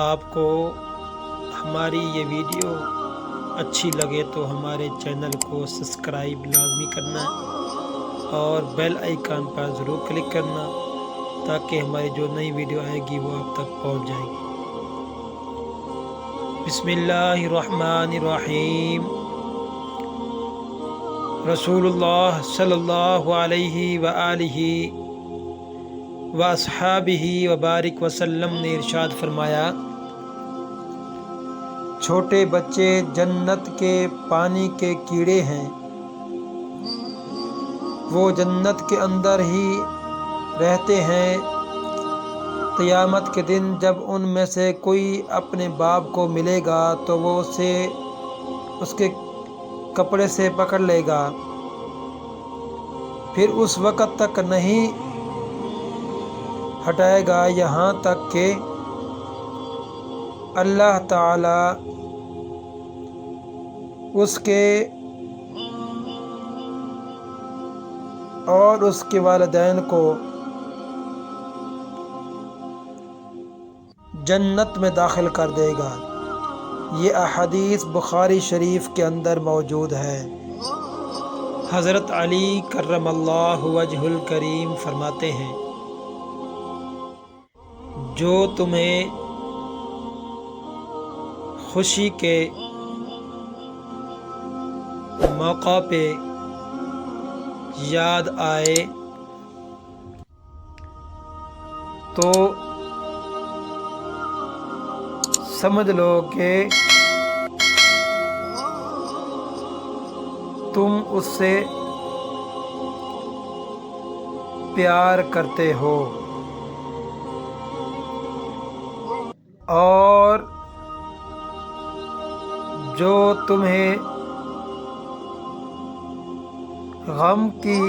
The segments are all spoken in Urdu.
آپ کو ہماری یہ ویڈیو اچھی لگے تو ہمارے چینل کو سبسکرائب لازمی کرنا اور بیل آئیکن پر ضرور کلک کرنا تاکہ ہماری جو نئی ویڈیو آئے گی وہ آپ تک پہنچ جائے گی۔ بسم اللہ الرحمن الرحیم۔ رسول اللہ صلی اللہ علیہ وآلہ واصحابہ وبارک وسلم نے ارشاد فرمایا، چھوٹے بچے جنت کے پانی کے کیڑے ہیں، وہ جنت کے اندر ہی رہتے ہیں۔ قیامت کے دن جب ان میں سے کوئی اپنے باپ کو ملے گا تو وہ اسے اس کے کپڑے سے پکڑ لے گا، پھر اس وقت تک نہیں ہٹائے گا یہاں تک کہ اللہ تعالی اس کے اور اس کے والدین کو جنت میں داخل کر دے گا۔ یہ احادیث بخاری شریف کے اندر موجود ہے۔ حضرت علی کرم اللہ وجہ الکریم فرماتے ہیں، جو تمہیں خوشی کے موقع پہ یاد آئے تو سمجھ لو کہ تم اس سے پیار کرتے ہو، اور جو تمہیں غم کی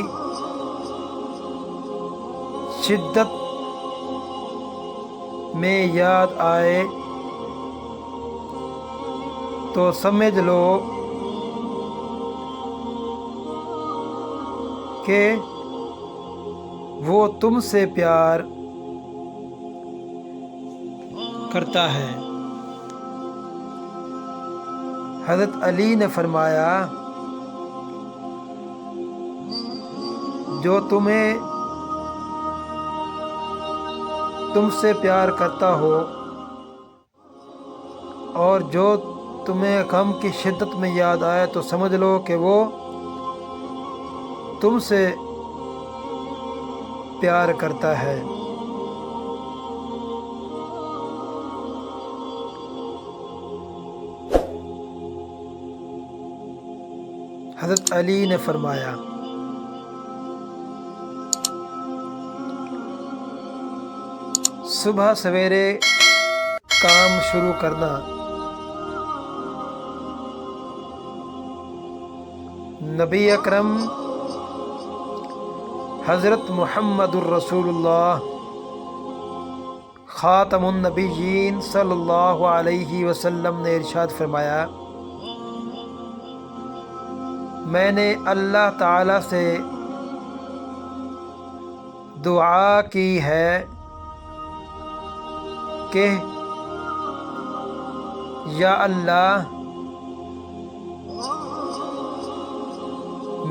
شدت میں یاد آئے تو سمجھ لو کہ وہ تم سے پیار کرتا ہے۔ حضرت علی نے فرمایا، جو تم سے پیار کرتا ہو اور جو تمہیں غم کی شدت میں یاد آئے تو سمجھ لو کہ وہ تم سے پیار کرتا ہے۔ حضرت علی نے فرمایا، صبح سویرے کام شروع کرنا نبی اکرم حضرت محمد الرسول اللہ خاتم النبیین صلی اللہ علیہ وسلم نے ارشاد فرمایا، میں نے اللہ تعالی سے دعا کی ہے کہ یا اللہ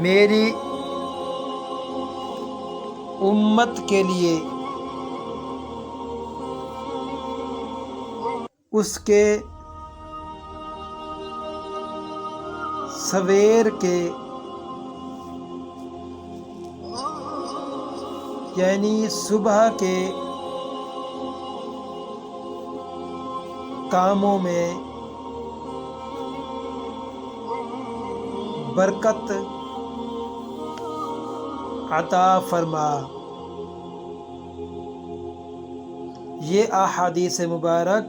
میری امت کے لیے اس کے سویر کے یعنی صبح کے کاموں میں برکت عطا فرما۔ یہ احادیث مبارک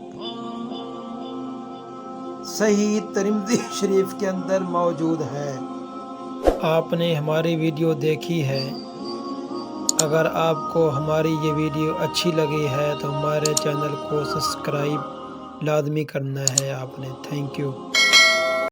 صحیح ترمذی شریف کے اندر موجود ہے۔ آپ نے ہماری ویڈیو دیکھی ہے، اگر آپ کو ہماری یہ ویڈیو اچھی لگی ہے تو ہمارے چینل کو سبسکرائب لازمی کرنا ہے آپ نے۔ Thank you.